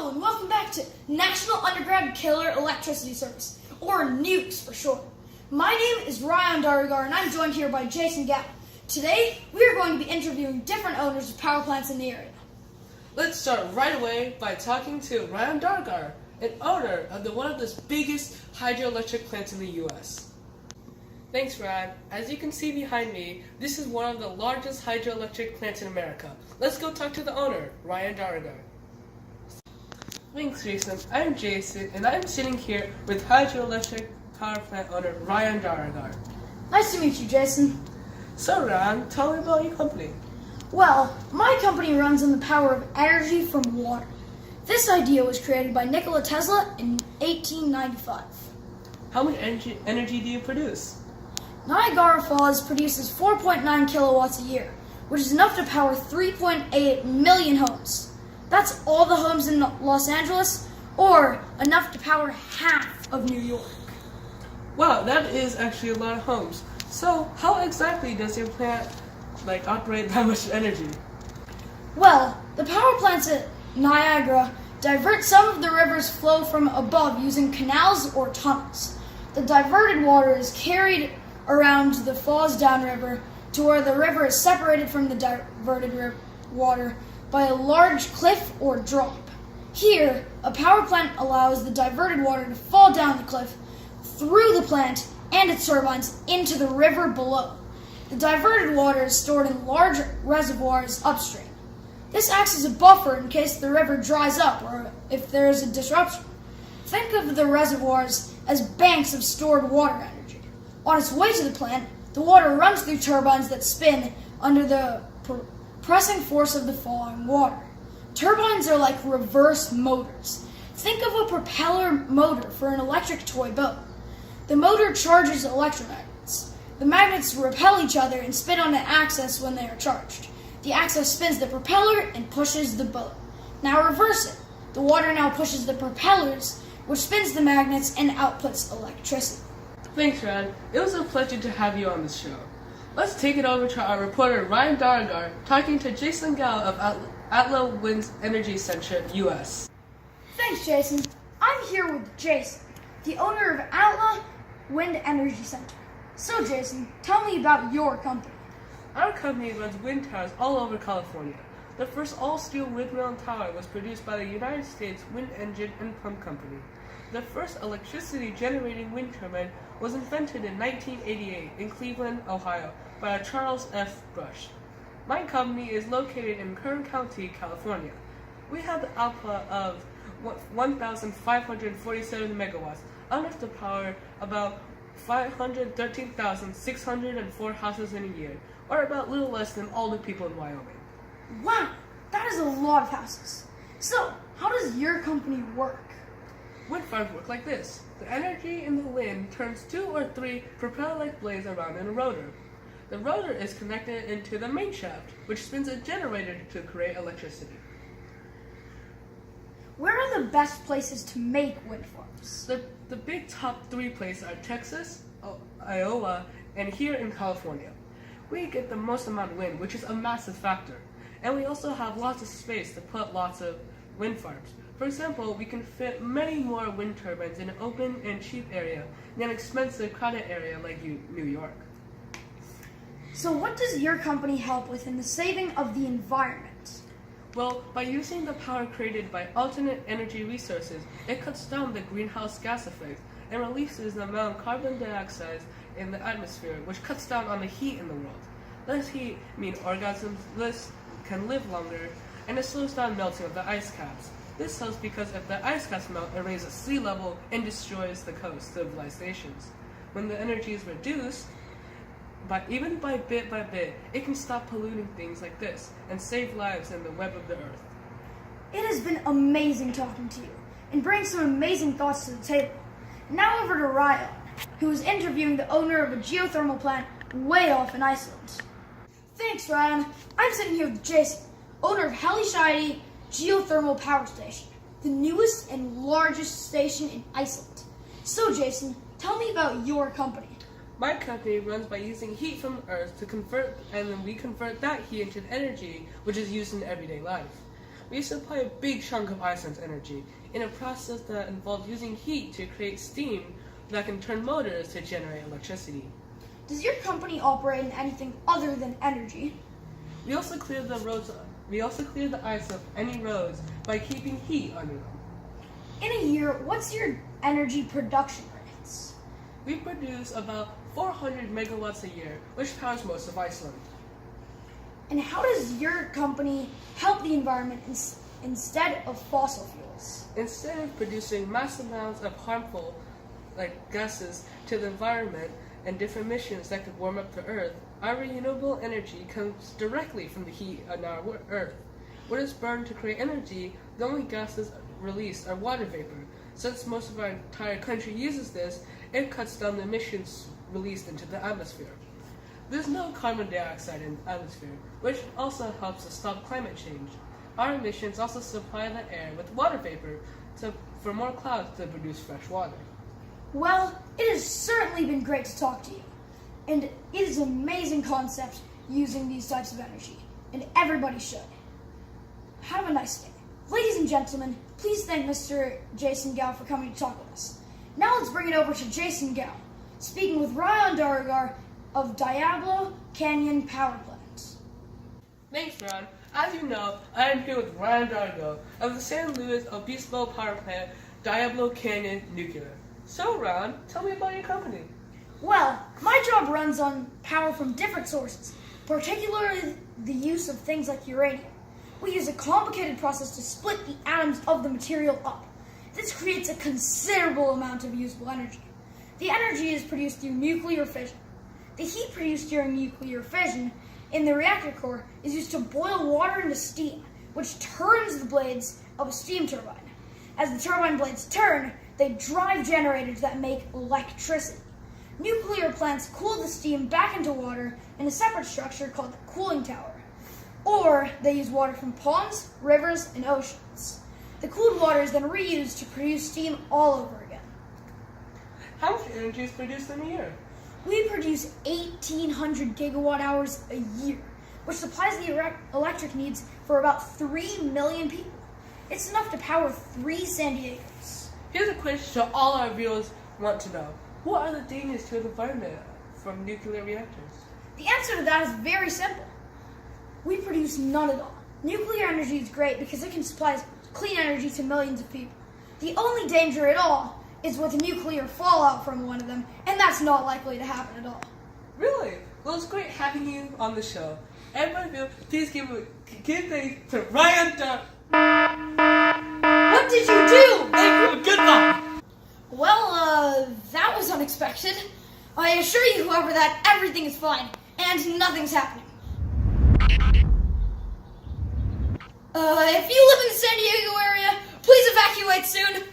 Hello and welcome back to National Undergrad Killer Electricity Service, or NUKES for short. My name is Rinehart and I'm joined here by Jason Gao. Today, we are going to be interviewing different owners of power plants in the area. Let's start right away by talking to Rinehart, an owner of one of the biggest hydroelectric plants in the U.S. Thanks, Ryan. As you can see behind me, this is one of the largest hydroelectric plants in America. Let's go talk to the owner, Rinehart. Thanks, Jason. I'm Jason, and I'm sitting here with hydroelectric power plant owner Rinehart. Nice to meet you, Jason. So, Ryan, tell me about your company. Well, my company runs on the power of energy from water. This idea was created by Nikola Tesla in 1895. How much energy do you produce? Niagara Falls produces 4.9 kilowatts a year, which is enough to power 3.8 million homes. That's all the homes in Los Angeles, or enough to power half of New York. Wow, that is actually a lot of homes. So, how exactly does your plant operate that much energy? Well, the power plants at Niagara divert some of the river's flow from above using canals or tunnels. The diverted water is carried around the falls downriver to where the river is separated from the diverted water by a large cliff or drop. Here, a power plant allows the diverted water to fall down the cliff, through the plant and its turbines into the river below. The diverted water is stored in large reservoirs upstream. This acts as a buffer in case the river dries up or if there is a disruption. Think of the reservoirs as banks of stored water energy. On its way to the plant, the water runs through turbines that spin under the pressing force of the falling water. Turbines are like reverse motors. Think of a propeller motor for an electric toy boat. The motor charges electromagnets. The magnets repel each other and spin on an axis when they are charged. The axis spins the propeller and pushes the boat. Now reverse it. The water now pushes the propellers, which spins the magnets and outputs electricity. Thanks, Ryan. It was a pleasure to have you on the show. Let's take it over to our reporter Rinehart talking to Jason Gao of Atla Wind Energy Center, U.S. Thanks, Jason. I'm here with Jason, the owner of Atla Wind Energy Center. So, Jason, tell me about your company. Our company runs wind towers all over California. The first all-steel windmill tower was produced by the United States Wind Engine and Pump Company. The first electricity-generating wind turbine was invented in 1988 in Cleveland, Ohio, by Charles F. Brush. My company is located in Kern County, California. We have the output of 1,547 megawatts, enough to power about 513,604 houses in a year, or about a little less than all the people in Wyoming. Wow, that is a lot of houses. So, how does your company work? Wind farms work like this. The energy in the wind turns 2 or 3 propeller-like blades around in a rotor. The rotor is connected into the main shaft, which spins a generator to create electricity. Where are the best places to make wind farms? The big top 3 places are Texas, Iowa, and here in California. We get the most amount of wind, which is a massive factor. And we also have lots of space to put lots of wind farms. For example, we can fit many more wind turbines in an open and cheap area than an expensive, crowded area like New York. So what does your company help with in the saving of the environment? Well, by using the power created by alternate energy resources, it cuts down the greenhouse gas effect and releases the amount of carbon dioxide in the atmosphere, which cuts down on the heat in the world. Less heat means organisms can live longer, and it slows down melting of the ice caps. This helps because if the ice caps melt, it raises sea level and destroys the coast civilizations. When the energy is reduced, even by bit, it can stop polluting things like this and save lives in the web of the earth. It has been amazing talking to you and bringing some amazing thoughts to the table. Now over to Ryan, who is interviewing the owner of a geothermal plant way off in Iceland. Thanks, Ryan. I'm sitting here with Jason, owner of Hellisheidi Geothermal Power Station, the newest and largest station in Iceland. So, Jason, tell me about your company. My company runs by using heat from Earth to convert, and then we convert that heat into energy, which is used in everyday life. we supply a big chunk of Iceland's energy in a process that involves using heat to create steam that can turn motors to generate electricity. Does your company operate in anything other than energy? We also clear the ice of any roads by keeping heat under them. In a year, what's your energy production rates? We produce about 400 megawatts a year, which powers most of Iceland. And how does your company help the environment instead of fossil fuels? Instead of producing mass amounts of harmful gases to the environment and different emissions that could warm up the Earth, our renewable energy comes directly from the heat on our Earth. When it's burned to create energy, the only gases released are water vapor. Since most of our entire country uses this, it cuts down the emissions released into the atmosphere. There's no carbon dioxide in the atmosphere, which also helps us stop climate change. Our emissions also supply the air with water vapor for more clouds to produce fresh water. Well, it has certainly been great to talk to you. And it is an amazing concept using these types of energy. And everybody should. Have a nice day. Ladies and gentlemen, please thank Mr. Jason Gao for coming to talk with us. Now let's bring it over to Jason Gao, speaking with Ryan Dargar of Diablo Canyon Power Plant. Thanks, Ron. As you know, I am here with Ryan Dargo of the San Luis Obispo Power Plant, Diablo Canyon Nuclear. So, Ron, tell me about your company. Well, my job runs on power from different sources, particularly the use of things like uranium. We use a complicated process to split the atoms of the material up. This creates a considerable amount of usable energy. The energy is produced through nuclear fission. The heat produced during nuclear fission in the reactor core is used to boil water into steam, which turns the blades of a steam turbine. As the turbine blades turn, they drive generators that make electricity. Nuclear plants cool the steam back into water in a separate structure called the cooling tower. Or they use water from ponds, rivers, and oceans. The cooled water is then reused to produce steam all over again. How much energy is produced in a year? We produce 1,800 gigawatt hours a year, which supplies the electric needs for about 3 million people. It's enough to power 3 San Diegos. Here's a question all our viewers want to know. What are the dangers to the environment from nuclear reactors? The answer to that is very simple. We produce none at all. Nuclear energy is great because it can supply clean energy to millions of people. The only danger at all is with nuclear fallout from one of them, and that's not likely to happen at all. Really? Well, it's great having you on the show. Everybody, please give thanks to Ryan Dargo. What did you do? Thank you. Goodbye. Well, that was unexpected. I assure you, however, that everything is fine and nothing's happening. If you live in the San Diego area, please evacuate soon.